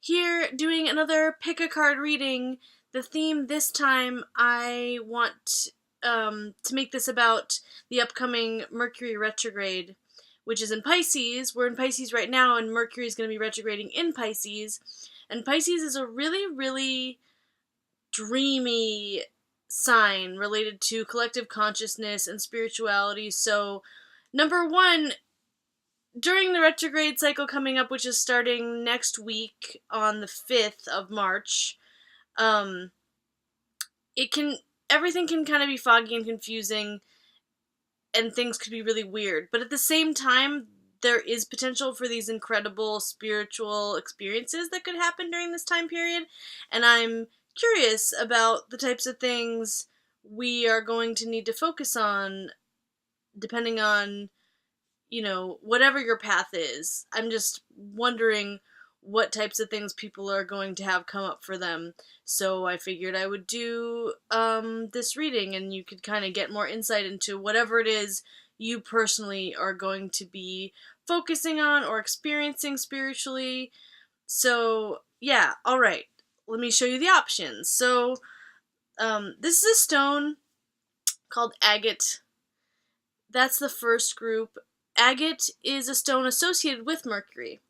here doing another pick a card reading. The theme this time, I want to make this about the upcoming Mercury Retrograde, which is in Pisces. We're in Pisces right now, and Mercury is going to be retrograding in Pisces. And Pisces is a really, really dreamy sign related to collective consciousness and spirituality. So, number one, during the retrograde cycle coming up, which is starting next week on the 5th of March, everything can kind of be foggy and confusing, and things could be really weird. But at the same time, there is potential for these incredible spiritual experiences that could happen during this time period, and I'm curious about the types of things we are going to need to focus on depending on, whatever your path is. I'm just wondering what types of things people are going to have come up for them. So I figured I would do this reading, and you could kind of get more insight into whatever it is you personally are going to be focusing on or experiencing spiritually. So, yeah, alright. Let me show you the options. So, this is a stone called agate. That's the first group. Agate is a stone associated with Mercury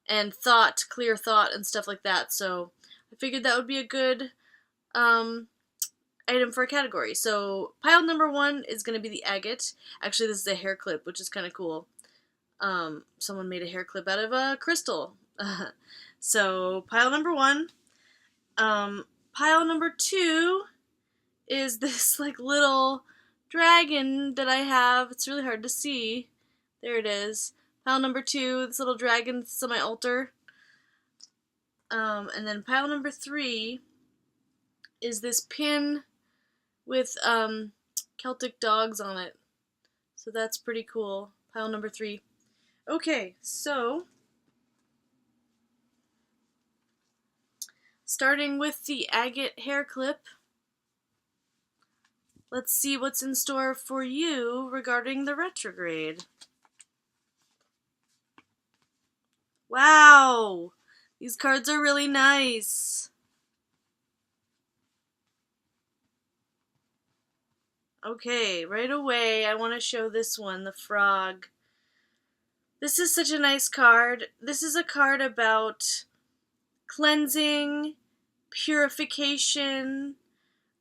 and thought, clear thought, and stuff like that. So I figured that would be a good item for a category. So pile number 1 is going to be the agate. Actually, this is a hair clip, which is kind of cool. Someone made a hair clip out of a crystal. So pile number 1. Pile number 2 is this little dragon that I have. It's really hard to see. There it is. Pile number 2, this little dragon that's on my altar. And then pile number 3 is this pin with Celtic dogs on it. So that's pretty cool. Pile number 3. Okay, so starting with the agate hair clip, let's see what's in store for you regarding the retrograde. Wow! These cards are really nice. Okay, right away I want to show this one, the frog. This is such a nice card. This is a card about cleansing, purification.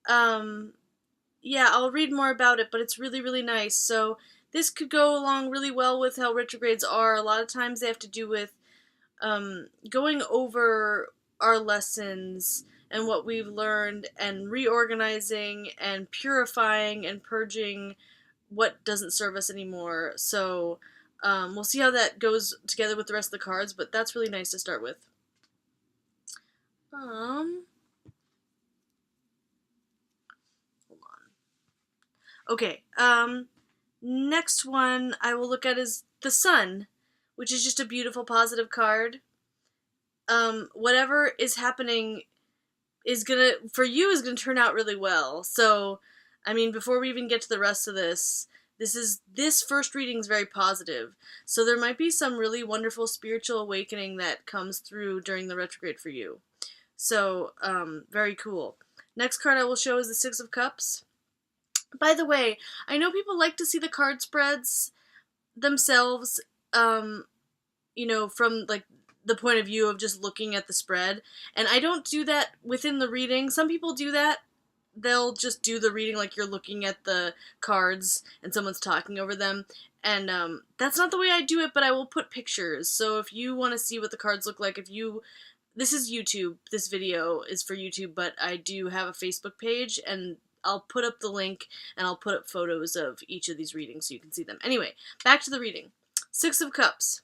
Yeah, I'll read more about it, but it's really, really nice. So this could go along really well with how retrogrades are. A lot of times they have to do with going over our lessons and what we've learned and reorganizing and purifying and purging what doesn't serve us anymore. So we'll see how that goes together with the rest of the cards, but that's really nice to start with. Hold on. Okay, next one I will look at is the sun, which is just a beautiful positive card. Whatever is happening is gonna turn out really well. So, I mean, before we even get to the rest of this first reading is very positive. So there might be some really wonderful spiritual awakening that comes through during the retrograde for you. So, very cool. Next card I will show is the Six of Cups. By the way, I know people like to see the card spreads themselves, from the point of view of just looking at the spread. And I don't do that within the reading. Some people do that. They'll just do the reading like you're looking at the cards and someone's talking over them. And that's not the way I do it, but I will put pictures. So if you want to see what the cards look like, this is YouTube. This video is for YouTube, but I do have a Facebook page, and I'll put up the link, and I'll put up photos of each of these readings so you can see them. Anyway, back to the reading. Six of Cups.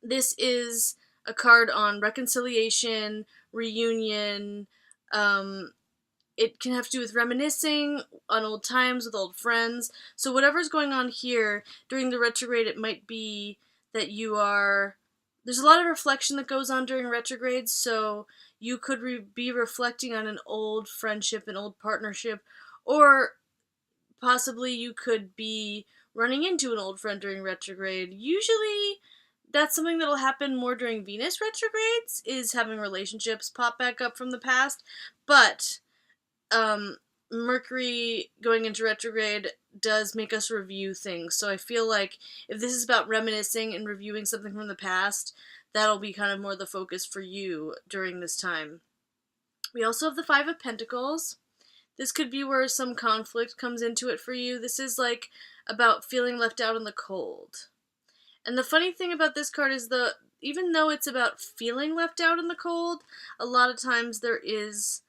This is a card on reconciliation, reunion. It can have to do with reminiscing on old times with old friends. So whatever's going on here during the retrograde, it might be that there's a lot of reflection that goes on during retrogrades, so you could be reflecting on an old friendship, an old partnership, or possibly you could be running into an old friend during retrograde. Usually that's something that'll happen more during Venus retrogrades, is having relationships pop back up from the past. But Mercury going into retrograde does make us review things. So I feel like if this is about reminiscing and reviewing something from the past, that'll be kind of more the focus for you during this time. We also have the Five of Pentacles. This could be where some conflict comes into it for you. This is like about feeling left out in the cold. And the funny thing about this card is even though it's about feeling left out in the cold, a lot of times there is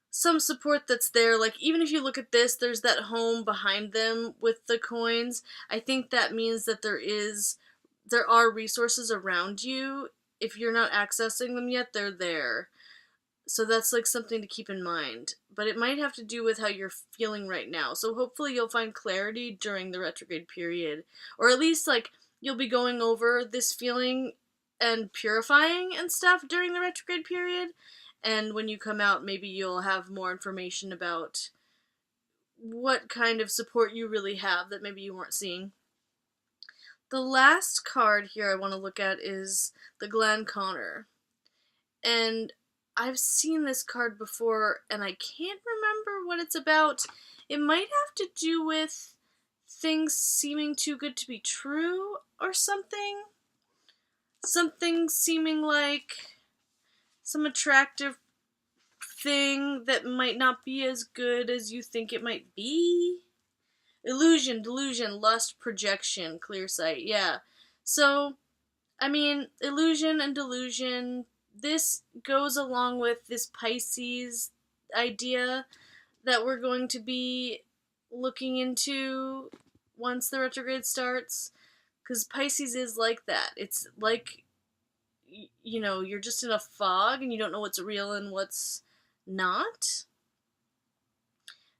some support that's there. Like, even if you look at this, there's that home behind them with the coins. I think that means that there are resources around you. If you're not accessing them yet, they're there. So that's like something to keep in mind. But it might have to do with how you're feeling right now. So hopefully you'll find clarity during the retrograde period. Or at least like you'll be going over this feeling and purifying and stuff during the retrograde period. And when you come out, maybe you'll have more information about what kind of support you really have that maybe you weren't seeing. The last card here I want to look at is the Glen Connor. And I've seen this card before, and I can't remember what it's about. It might have to do with things seeming too good to be true or something. Something seeming like some attractive thing that might not be as good as you think it might be. Illusion, delusion, lust, projection, clear sight. Yeah. So, I mean, illusion and delusion, this goes along with this Pisces idea that we're going to be looking into once the retrograde starts. Because Pisces is like that. It's like, you're just in a fog and you don't know what's real and what's not.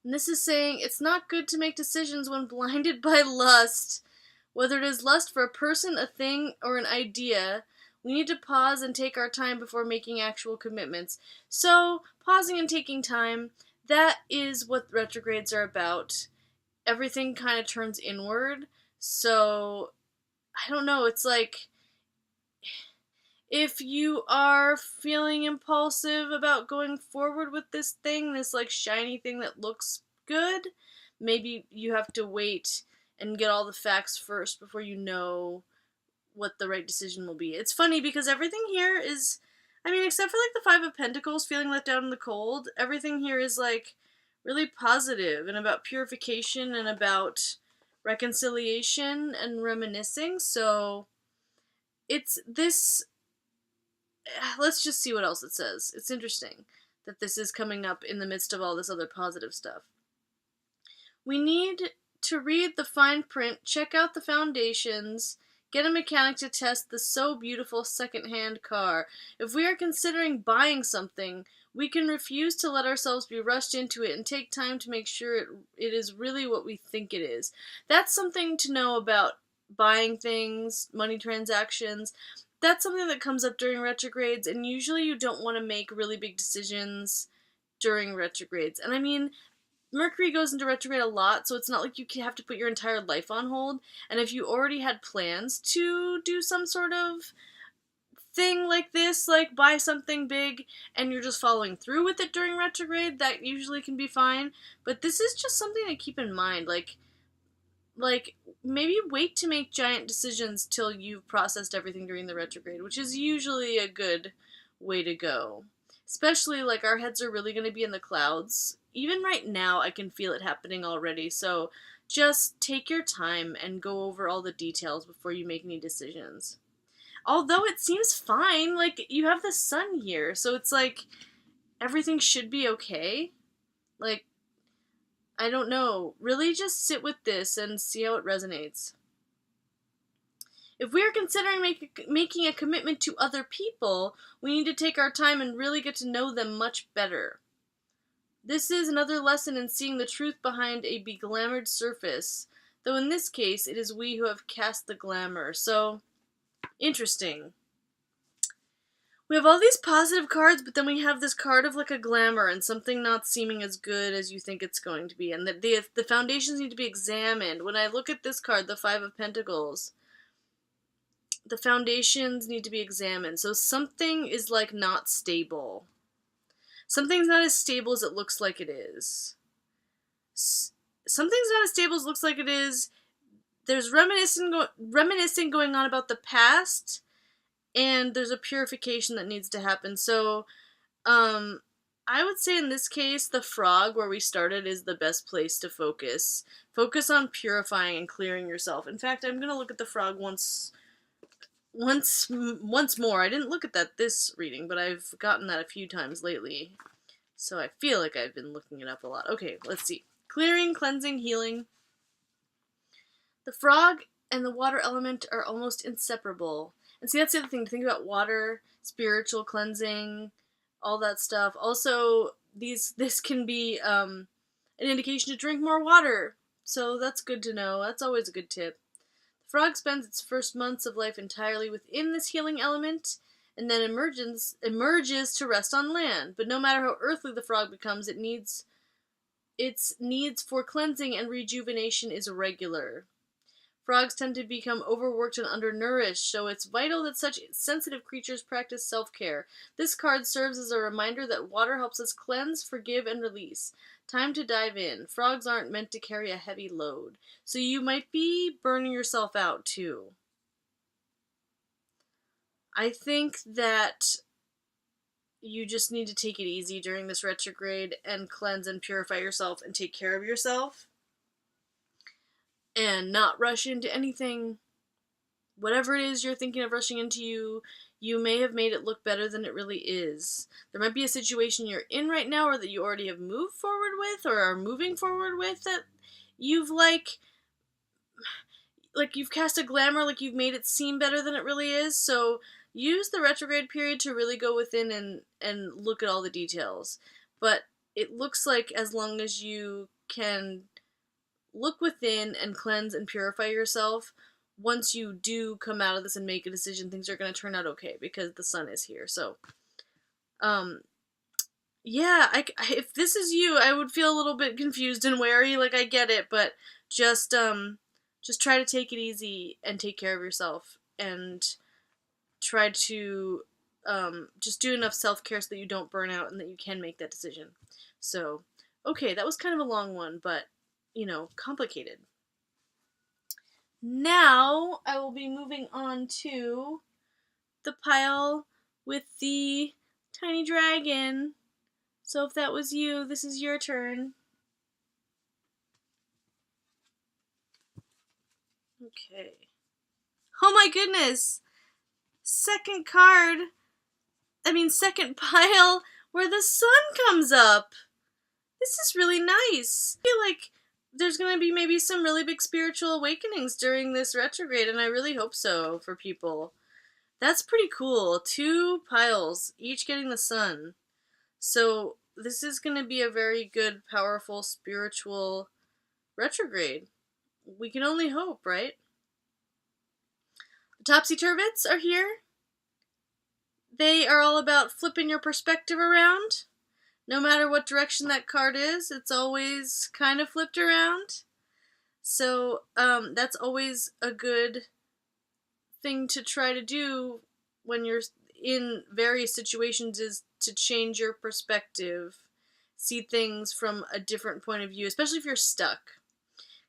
And this is saying it's not good to make decisions when blinded by lust. Whether it is lust for a person, a thing, or an idea, we need to pause and take our time before making actual commitments. So, pausing and taking time, that is what retrogrades are about. Everything kind of turns inward. So, I don't know, it's like, if you are feeling impulsive about going forward with this thing, this like shiny thing that looks good, maybe you have to wait and get all the facts first before you know what the right decision will be. It's funny because everything here is, except for like the Five of Pentacles, feeling left out in the cold, everything here is like really positive and about purification and about reconciliation and reminiscing. So it's this. Let's just see what else it says. It's interesting that this is coming up in the midst of all this other positive stuff. We need to read the fine print, check out the foundations, get a mechanic to test the so beautiful second-hand car. If we are considering buying something, we can refuse to let ourselves be rushed into it and take time to make sure it is really what we think it is. That's something to know about buying things, money transactions. That's something that comes up during retrogrades, and usually you don't want to make really big decisions during retrogrades. And Mercury goes into retrograde a lot, so it's not like you have to put your entire life on hold. And if you already had plans to do some sort of thing like this, like buy something big, and you're just following through with it during retrograde, that usually can be fine. But this is just something to keep in mind, like maybe wait to make giant decisions till you've processed everything during the retrograde, which is usually a good way to go. Especially, like, our heads are really going to be in the clouds. Even right now, I can feel it happening already, so just take your time and go over all the details before you make any decisions. Although it seems fine, like, you have the sun here, so it's like, everything should be okay. Like, I don't know. Really just sit with this and see how it resonates. If we are considering making a commitment to other people, we need to take our time and really get to know them much better. This is another lesson in seeing the truth behind a beglamored surface, though in this case, it is we who have cast the glamour. So, interesting. We have all these positive cards, but then we have this card of like a glamour and something not seeming as good as you think it's going to be. And the foundations need to be examined. When I look at this card, the Five of Pentacles, the foundations need to be examined. So something is like not stable. Something's not as stable as it looks like it is. Something's not as stable as it looks like it is. There's reminiscing going on about the past, and there's a purification that needs to happen. So, I would say in this case, the frog, where we started, is the best place to focus. Focus on purifying and clearing yourself. In fact, I'm gonna look at the frog once more. I didn't look at that this reading, but I've gotten that a few times lately, so I feel like I've been looking it up a lot. Okay, let's see. Clearing, cleansing, healing. The frog and the water element are almost inseparable. And see, that's the other thing to think about: water, spiritual cleansing, all that stuff. Also, this can be an indication to drink more water, so that's good to know. That's always a good tip. The frog spends its first months of life entirely within this healing element, and then emerges to rest on land. But no matter how earthly the frog becomes, its needs for cleansing and rejuvenation is irregular. Frogs tend to become overworked and undernourished, so it's vital that such sensitive creatures practice self-care. This card serves as a reminder that water helps us cleanse, forgive, and release. Time to dive in. Frogs aren't meant to carry a heavy load, so you might be burning yourself out too. I think that you just need to take it easy during this retrograde and cleanse and purify yourself and take care of yourself. And not rush into anything. Whatever it is you're thinking of rushing into, you may have made it look better than it really is. There might be a situation you're in right now, or that you already have moved forward with, or are moving forward with, that you've like you've cast a glamour, like you've made it seem better than it really is. So use the retrograde period to really go within and look at all the details. But it looks like as long as you can look within and cleanse and purify yourself, once you do come out of this and make a decision, things are going to turn out okay, because the sun is here. So, yeah, if this is you, I would feel a little bit confused and wary. Like, I get it, but just try to take it easy and take care of yourself, and try to just do enough self-care so that you don't burn out and that you can make that decision. So, okay, that was kind of a long one, but complicated. Now, I will be moving on to the pile with the tiny dragon. So if that was you, this is your turn. Okay. Oh my goodness! Second pile where the sun comes up. This is really nice. I feel like there's going to be maybe some really big spiritual awakenings during this retrograde, and I really hope so for people. That's pretty cool. 2 piles, each getting the sun. So this is going to be a very good, powerful, spiritual retrograde. We can only hope, right? The Topsy-Turvets are here. They are all about flipping your perspective around. No matter what direction that card is, it's always kind of flipped around. So that's always a good thing to try to do when you're in various situations, is to change your perspective. See things from a different point of view, especially if you're stuck.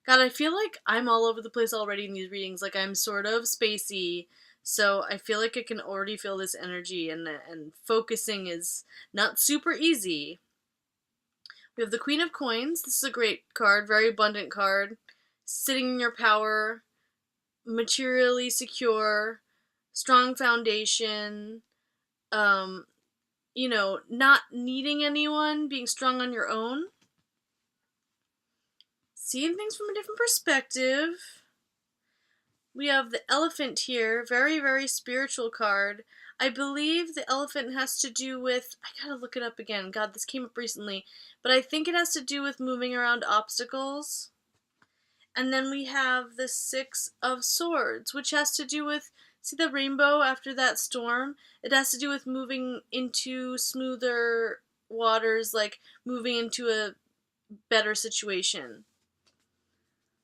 God, I feel like I'm all over the place already in these readings. Like, I'm sort of spacey. So I feel like I can already feel this energy, and focusing is not super easy. We have the Queen of Coins. This is a great card, very abundant card. Sitting in your power, materially secure, strong foundation, not needing anyone, being strong on your own. Seeing things from a different perspective. We have the Elephant here, very, very spiritual card. I believe the elephant has to do with, I gotta look it up again. God, this came up recently. But I think it has to do with moving around obstacles. And then we have the 6 of Swords, which has to do with, see the rainbow after that storm? It has to do with moving into smoother waters, like moving into a better situation.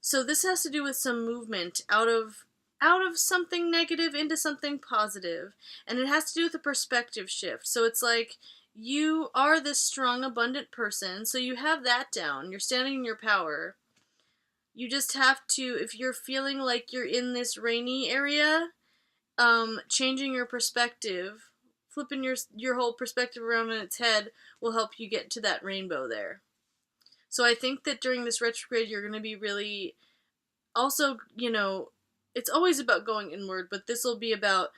So this has to do with some movement out of out of something negative into something positive. And it has to do with a perspective shift. So it's like, you are this strong, abundant person, so you have that down. You're standing in your power. You just have to, if you're feeling like you're in this rainy area, changing your perspective, flipping your whole perspective around in its head will help you get to that rainbow there. So I think that during this retrograde, you're going to be really, also, it's always about going inward, but this will be about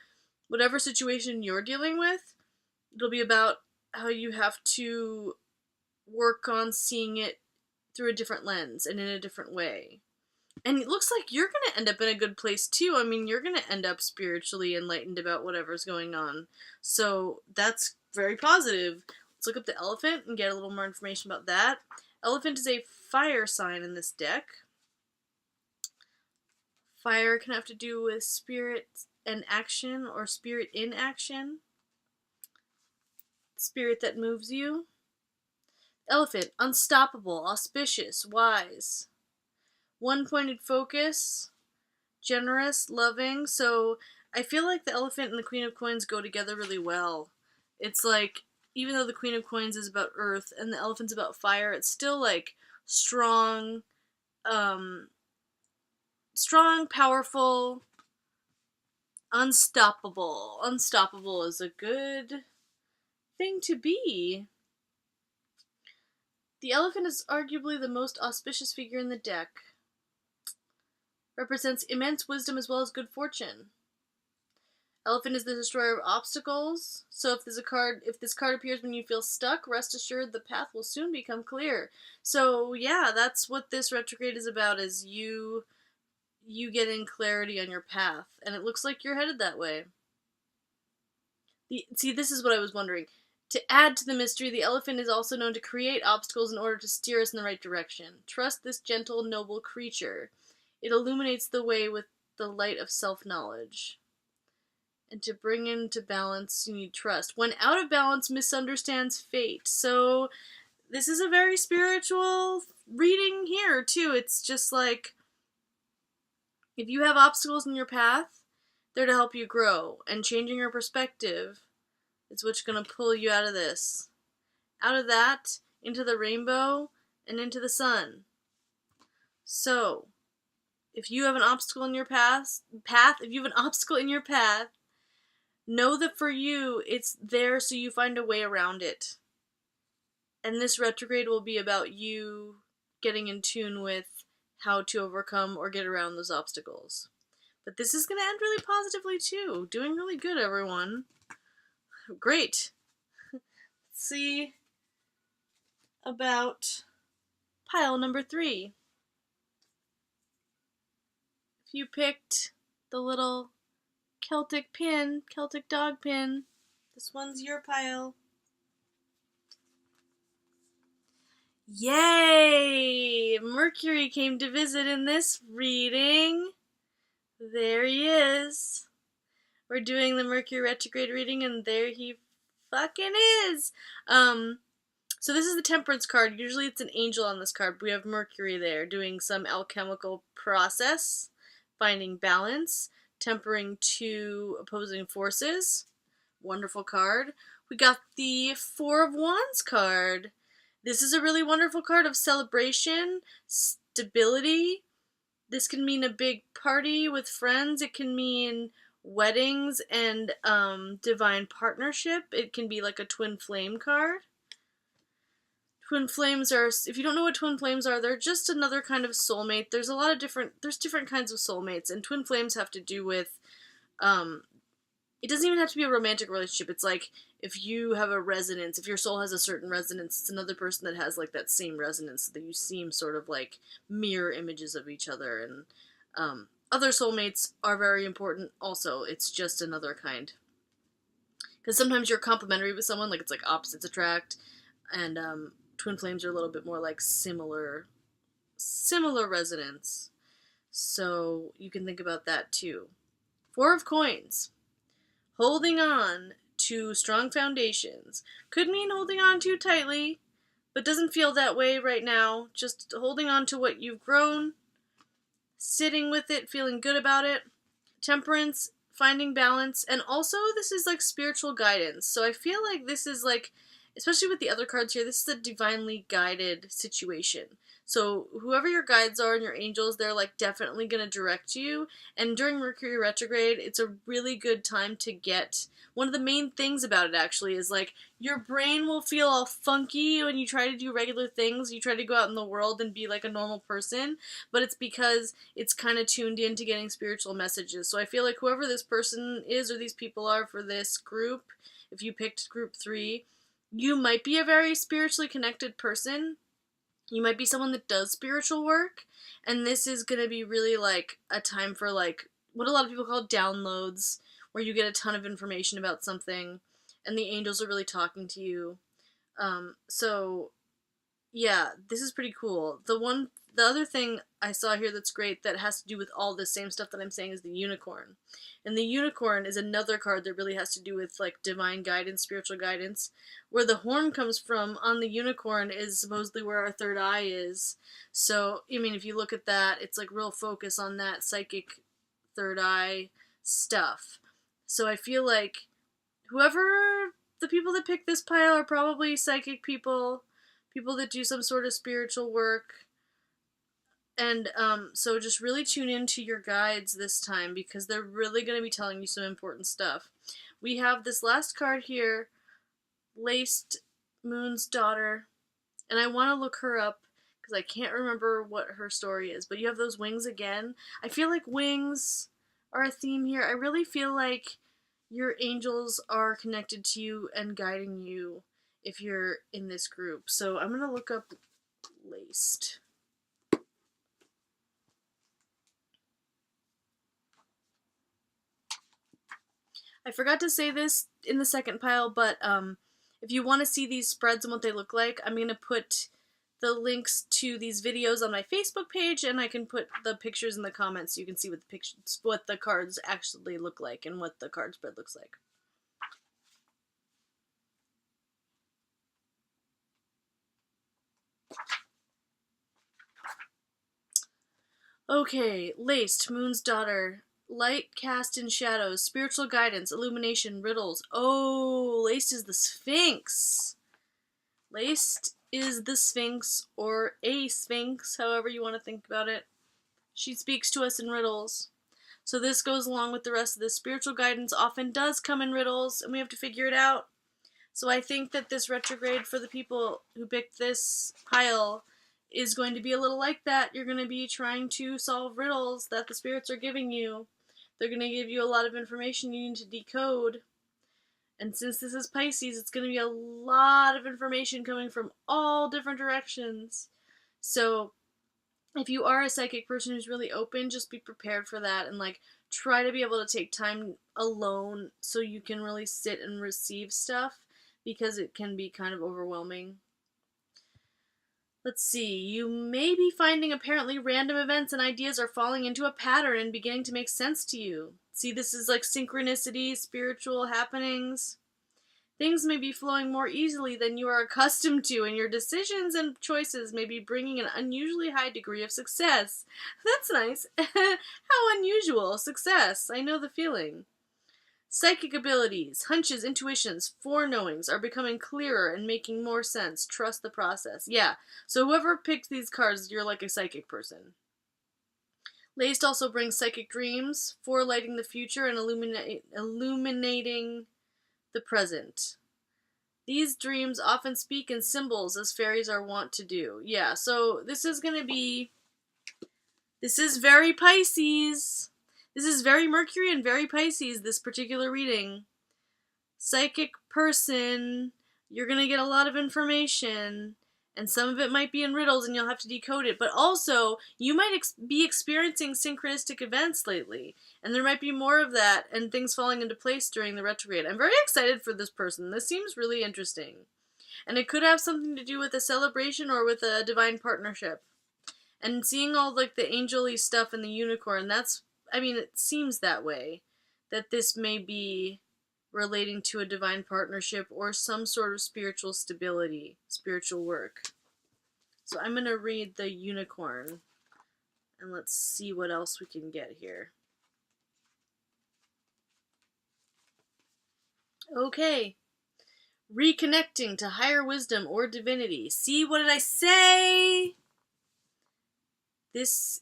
whatever situation you're dealing with. It'll be about how you have to work on seeing it through a different lens and in a different way. And it looks like you're going to end up in a good place too. I mean, you're going to end up spiritually enlightened about whatever's going on. So that's very positive. Let's look up the elephant and get a little more information about that. Elephant is a fire sign in this deck. Fire can have to do with spirit and action, or spirit in action. Spirit that moves you. Elephant, unstoppable, auspicious, wise. One-pointed focus, generous, loving. So I feel like the elephant and the Queen of Coins go together really well. It's like, even though the Queen of Coins is about earth and the elephant's about fire, it's still like strong, powerful, unstoppable. Unstoppable is a good thing to be. The elephant is arguably the most auspicious figure in the deck. Represents immense wisdom as well as good fortune. Elephant is the destroyer of obstacles. So if this card appears when you feel stuck, rest assured the path will soon become clear. So yeah, that's what this retrograde is about, is you getting clarity on your path. And it looks like you're headed that way. See, this is what I was wondering. To add to the mystery, the elephant is also known to create obstacles in order to steer us in the right direction. Trust this gentle, noble creature. It illuminates the way with the light of self-knowledge. And to bring into balance, you need trust. When out of balance, misunderstands fate. So this is a very spiritual reading here, too. It's just like, if you have obstacles in your path, they're to help you grow. And changing your perspective is what's going to pull you out of this. Out of that, into the rainbow, and into the sun. So, if you have an obstacle in your path, know that for you, it's there so you find a way around it. And this retrograde will be about you getting in tune with how to overcome or get around those obstacles. But this is going to end really positively too. Doing really good, everyone. Great. Let's see about pile number 3. If you picked the little Celtic dog pin, this one's your pile. Yay! Mercury came to visit in this reading. There he is. We're doing the Mercury Retrograde reading, and there he fucking is. So this is the Temperance card. Usually it's an angel on this card. We have Mercury there doing some alchemical process, finding balance, tempering two opposing forces. Wonderful card. We got the Four of Wands card. This is a really wonderful card of celebration, stability. This can mean a big party with friends. It can mean weddings and divine partnership. It can be like a twin flame card. Twin flames are, if you don't know what twin flames are, they're just another kind of soulmate. There's different kinds of soulmates, and twin flames have to do with, it doesn't even have to be a romantic relationship. It's like, if you have a resonance, if your soul has a certain resonance, it's another person that has like that same resonance, that you seem sort of like mirror images of each other. And other soulmates are very important also. It's just another kind. Because sometimes you're complementary with someone, like it's like opposites attract, and twin flames are a little bit more like similar resonance. So you can think about that too. Four of Coins. Holding on to strong foundations. Could mean holding on too tightly, but doesn't feel that way right now. Just holding on to what you've grown, sitting with it, feeling good about it. temperance, finding balance, and also this is like spiritual guidance. So I feel like this is like, especially with the other cards here, this is a divinely guided situation. So whoever your guides are and your angels, they're like definitely going to direct you. And during Mercury retrograde, it's a really good time to get, one of the main things about it actually is like your brain will feel all funky when you try to do regular things. You try to go out in the world and be like a normal person, but it's because it's kind of tuned into getting spiritual messages. So I feel like whoever this person is or these people are for this group, if you picked group 3, you might be a very spiritually connected person. You might be someone that does spiritual work, and this is going to be really like a time for like what a lot of people call downloads, where you get a ton of information about something and the angels are really talking to you. So yeah, this is pretty cool. The other thing I saw here that's great that has to do with all the same stuff that I'm saying is the unicorn. And the unicorn is another card that really has to do with like divine guidance, spiritual guidance. Where the horn comes from on the unicorn is supposedly where our third eye is. So, I mean, if you look at that, it's like real focus on that psychic third eye stuff. So I feel like whoever the people that pick this pile are probably psychic people, people that do some sort of spiritual work. And so just really tune into your guides this time because they're really going to be telling you some important stuff. We have this last card here, Laced Moon's Daughter, and I want to look her up because I can't remember what her story is, but you have those wings again. I feel like wings are a theme here. I really feel like your angels are connected to you and guiding you if you're in this group. So I'm going to look up Laced. I forgot to say this in the second pile, but if you want to see these spreads and what they look like, I'm going to put the links to these videos on my Facebook page, and I can put the pictures in the comments so you can see what the cards actually look like and what the card spread looks like. Okay, Laced, Moon's Daughter. Light cast in shadows, spiritual guidance, illumination, riddles. Oh, Laced is the Sphinx. Laced is the Sphinx, or a Sphinx, however you want to think about it. She speaks to us in riddles. So this goes along with the rest of this. Spiritual guidance often does come in riddles, and we have to figure it out. So I think that this retrograde for the people who picked this pile is going to be a little like that. You're going to be trying to solve riddles that the spirits are giving you. They're going to give you a lot of information you need to decode. And since this is Pisces, it's going to be a lot of information coming from all different directions. So if you are a psychic person who's really open, just be prepared for that and like try to be able to take time alone so you can really sit and receive stuff because it can be kind of overwhelming. Let's see, you may be finding apparently random events and ideas are falling into a pattern and beginning to make sense to you. See, this is like synchronicity, spiritual happenings. Things may be flowing more easily than you are accustomed to, and your decisions and choices may be bringing an unusually high degree of success. That's nice. How unusual. Success. I know the feeling. Psychic abilities, hunches, intuitions, foreknowings are becoming clearer and making more sense. Trust the process. Yeah, so whoever picked these cards, you're like a psychic person. Laced also brings psychic dreams, forelighting the future and illuminating the present. These dreams often speak in symbols as fairies are wont to do. Yeah, so this is very Pisces. This is very Mercury and very Pisces, this particular reading. Psychic person, you're going to get a lot of information, and some of it might be in riddles and you'll have to decode it, but also you might be experiencing synchronistic events lately, and there might be more of that and things falling into place during the retrograde. I'm very excited for this person. This seems really interesting. And it could have something to do with a celebration or with a divine partnership. And seeing all like the angel-y stuff and the unicorn, it seems that way, that this may be relating to a divine partnership or some sort of spiritual stability, spiritual work. So I'm going to read the unicorn, and let's see what else we can get here. Okay. Reconnecting to higher wisdom or divinity. See, what did I say? These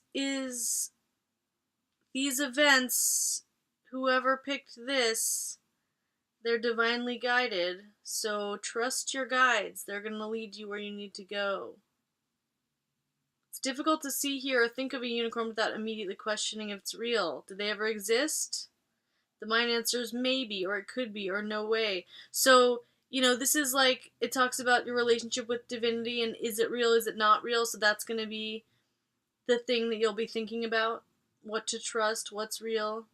events, whoever picked this, they're divinely guided. So trust your guides. They're going to lead you where you need to go. It's difficult to see, hear, or think of a unicorn without immediately questioning if it's real. Did they ever exist? The mind answers maybe, or it could be, or no way. So, this is like, it talks about your relationship with divinity and is it real, is it not real? So that's going to be the thing that you'll be thinking about. What to trust, what's real.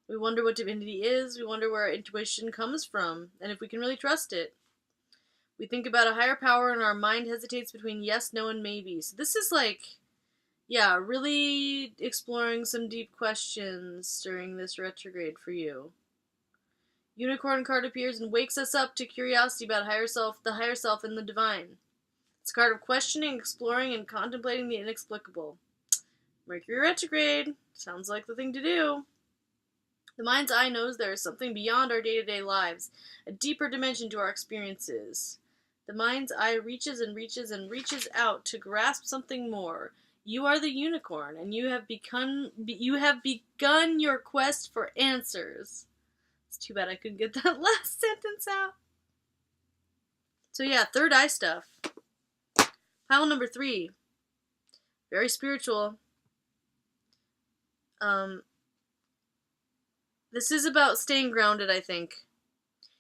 We wonder what divinity is. We wonder where our intuition comes from and if we can really trust it. We think about a higher power and our mind hesitates between yes, no, and maybe. So this is like, really exploring some deep questions during this retrograde for you. Unicorn card appears and wakes us up to curiosity about the higher self, and the divine. It's a card of questioning, exploring, and contemplating the inexplicable. Mercury Retrograde. Sounds like the thing to do. The mind's eye knows there is something beyond our day-to-day lives, a deeper dimension to our experiences. The mind's eye reaches and reaches and reaches out to grasp something more. You are the unicorn, and you have begun your quest for answers. It's too bad I couldn't get that last sentence out. So third eye stuff. Pile number 3. Very spiritual. This is about staying grounded, I think.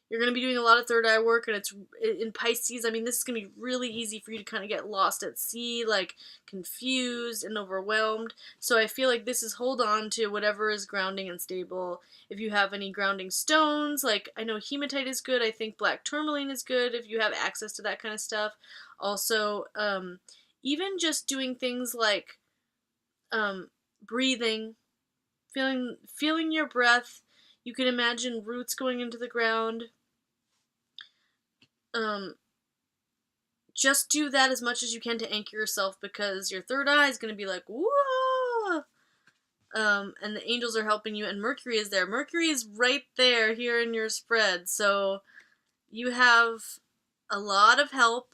You're going to be doing a lot of third eye work, and it's in Pisces. I mean, this is going to be really easy for you to kind of get lost at sea, like confused and overwhelmed. So I feel like this is hold on to whatever is grounding and stable. If you have any grounding stones, like I know hematite is good. I think black tourmaline is good if you have access to that kind of stuff. Also, even just doing things like breathing, feeling your breath. You can imagine roots going into the ground. Just do that as much as you can to anchor yourself, because your third eye is going to be like, whoa! And the angels are helping you, and Mercury is there. Mercury is right there here in your spread, so you have a lot of help,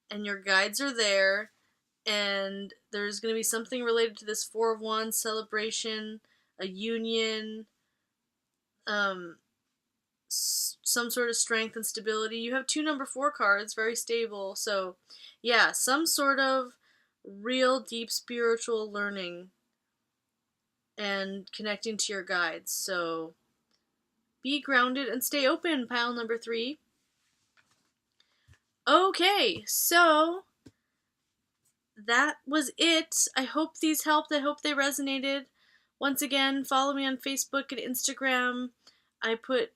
and your guides are there, and there's going to be something related to this Four of Wands celebration, a union, some sort of strength and stability. You have 2 number 4 cards, very stable. So, some sort of real deep spiritual learning and connecting to your guides. So, be grounded and stay open, pile number 3. Okay, so that was it. I hope these helped. I hope they resonated. Once again, follow me on Facebook and Instagram. I put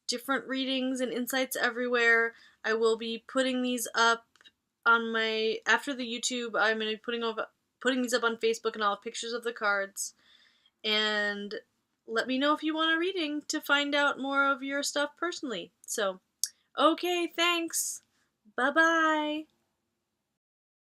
different readings and insights everywhere. I will be putting these up on after the YouTube, I'm going to be putting these up on Facebook, and I'll have pictures of the cards. And let me know if you want a reading to find out more of your stuff personally. So, okay, thanks. Bye-bye.